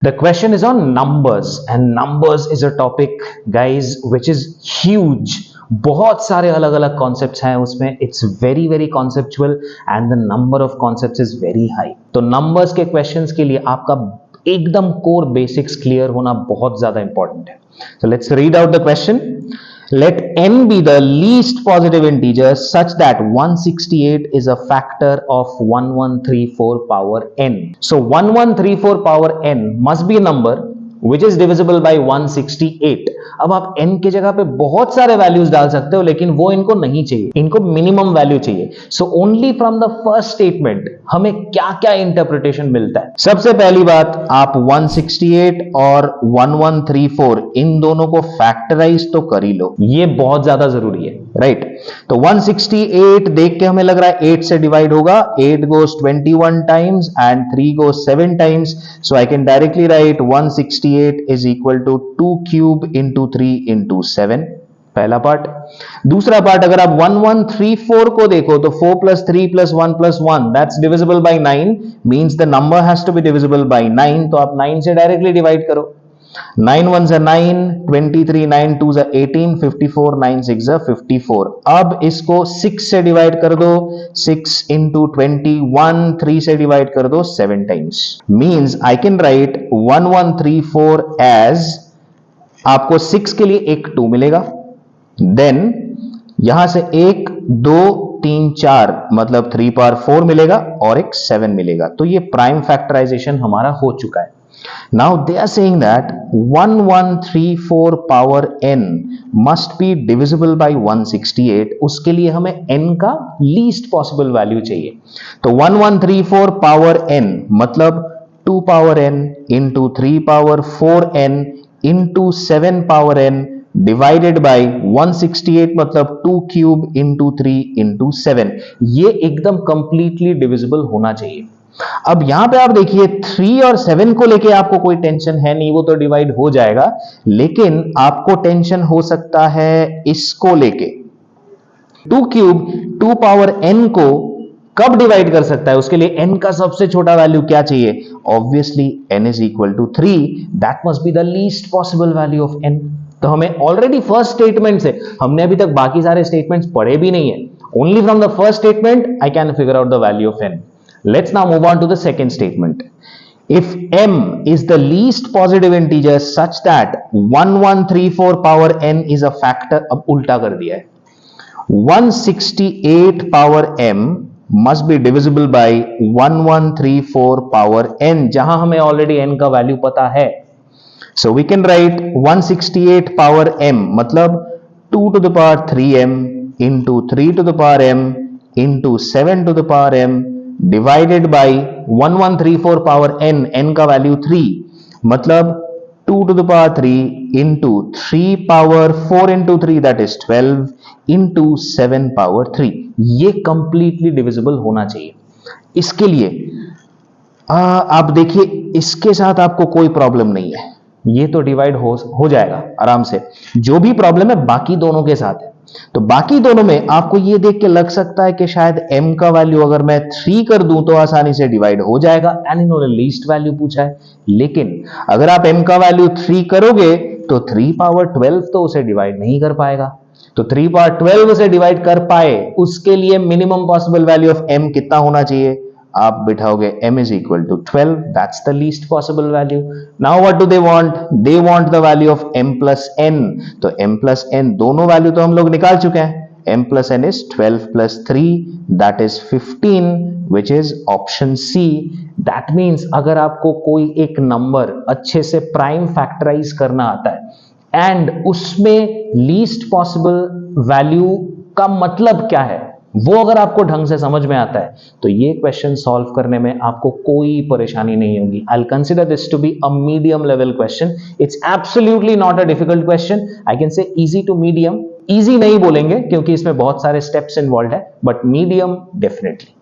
The question is on numbers and numbers is a topic guys which is huge. बहुत सारे अलग अलग concepts हैं उसमें. It's very very conceptual and the number of concepts is very high. तो numbers के questions के लिए आपका एकदम कोर बेसिक्स क्लियर होना बहुत ज्यादा इंपॉर्टेंट है. So let's read out the question. Let n be the least positive integer such that 168 is a factor of 1134 power n. So 1134 power n must be a number which is divisible by 168. अब आप n की जगह पे बहुत सारे values डाल सकते हो लेकिन वो इनको नहीं चाहिए, इनको मिनिमम वैल्यू चाहिए. So only from the first statement हमें क्या क्या इंटरप्रिटेशन मिलता है. सबसे पहली बात, आप 168 और 1134 इन दोनों को फैक्टराइज तो कर ही लो, ये बहुत ज्यादा जरूरी है, राइट. तो 168 देख के हमें लग रहा है 8 से डिवाइड होगा. 8 goes 21 times and 3 goes 7 times. So I can directly write 168 is equal to 2 cube into 3 into 7. पहला पार्ट. दूसरा पार्ट, अगर आप 1134 को देखो तो 4 plus 3 plus 1 plus 1 that's divisible by 9 means the number has to be divisible by 9. तो आप 9 से डायरेक्टली डिवाइड करो. 9 1s are 9, 23 9 2s are 18, 54 9 6s are 54. अब इसको 6 से डिवाइड कर दो. 6 into 21, 3 से डिवाइड कर दो 7 times. Means I can write 1134 as, आपको 6 के लिए एक 2 मिलेगा, देन यहां से 1 2 3 4 मतलब 3 power 4 मिलेगा और एक 7 मिलेगा. तो ये प्राइम फैक्टराइजेशन हमारा हो चुका है. Now they are saying that 1134 power n must be divisible by 168. उसके लिए हमें n का लीस्ट पॉसिबल वैल्यू चाहिए. तो 1134 power n मतलब 2 power n into 3 power 4n into 7 power n divided by 168 मतलब 2 क्यूब इंटू 3 इंटू 7. ये एकदम कंप्लीटली डिविजिबल होना चाहिए. अब यहां पे आप देखिए 3 और 7 को लेके आपको कोई टेंशन है नहीं, वो तो डिवाइड हो जाएगा. लेकिन आपको टेंशन हो सकता है इसको लेके. 2 क्यूब 2 पावर n को कब डिवाइड कर सकता है, उसके लिए n का सबसे छोटा वैल्यू क्या चाहिए. Obviously n is equal to 3. That must be the least possible value of n. तो हमें ऑलरेडी फर्स्ट स्टेटमेंट से, हमने अभी तक बाकी सारे स्टेटमेंट्स पढ़े भी नहीं है, only from the first statement I can figure out the value of n. Let's now move on to the second statement. If m is the least positive integer such that 1134 power n is a factor, अब उल्टा कर दिया है. 168 power m must be divisible by 1134 power n, जहां हमें already n का value पता है. So we can write 168 power m मतलब 2 to the power 3m into 3 to the power m into 7 to the power m divided by 1134 power n का value 3 मतलब 2 to the power 3 into 3 power 4 into 3 that is 12 into 7 power 3. ये completely divisible होना चाहिए. इसके लिए आप देखिए इसके साथ आपको कोई प्रॉब्लम नहीं है, ये तो डिवाइड हो जाएगा आराम से. जो भी प्रॉब्लम है बाकी दोनों के साथ है. तो बाकी दोनों में आपको ये देख के लग सकता है कि शायद m का वैल्यू अगर मैं 3 कर दूं तो आसानी से डिवाइड हो जाएगा, एंड इन्होंने लीस्ट वैल्यू पूछा है. लेकिन अगर आप m का वैल्यू 3 करोगे तो 3 पावर 12 तो उसे डिवाइड नहीं कर पाएगा. तो 3 पावर 12 उसे डिवाइड कर पाए उसके लिए minimum possible value of m कितना होना चाहिए, आप बिठाओगे m is equal to 12. that's the least possible value. now what do they want? they want the value of m plus n. तो m plus n दोनों वैल्यू तो हम लोग निकाल चुके हैं. m plus n is 12 plus 3 that is 15 which is option C. that means अगर आपको कोई एक नंबर अच्छे से प्राइम फैक्टराइज करना आता है एंड उसमें लीस्ट पॉसिबल वैल्यू का मतलब क्या है वो अगर आपको ढंग से समझ में आता है तो ये क्वेश्चन सॉल्व करने में आपको कोई परेशानी नहीं होगी. I will consider this to be a medium level question. It's absolutely not a difficult question. I can say easy to medium. Easy नहीं बोलेंगे क्योंकि इसमें बहुत सारे स्टेप्स इन्वॉल्व है, बट मीडियम डेफिनेटली.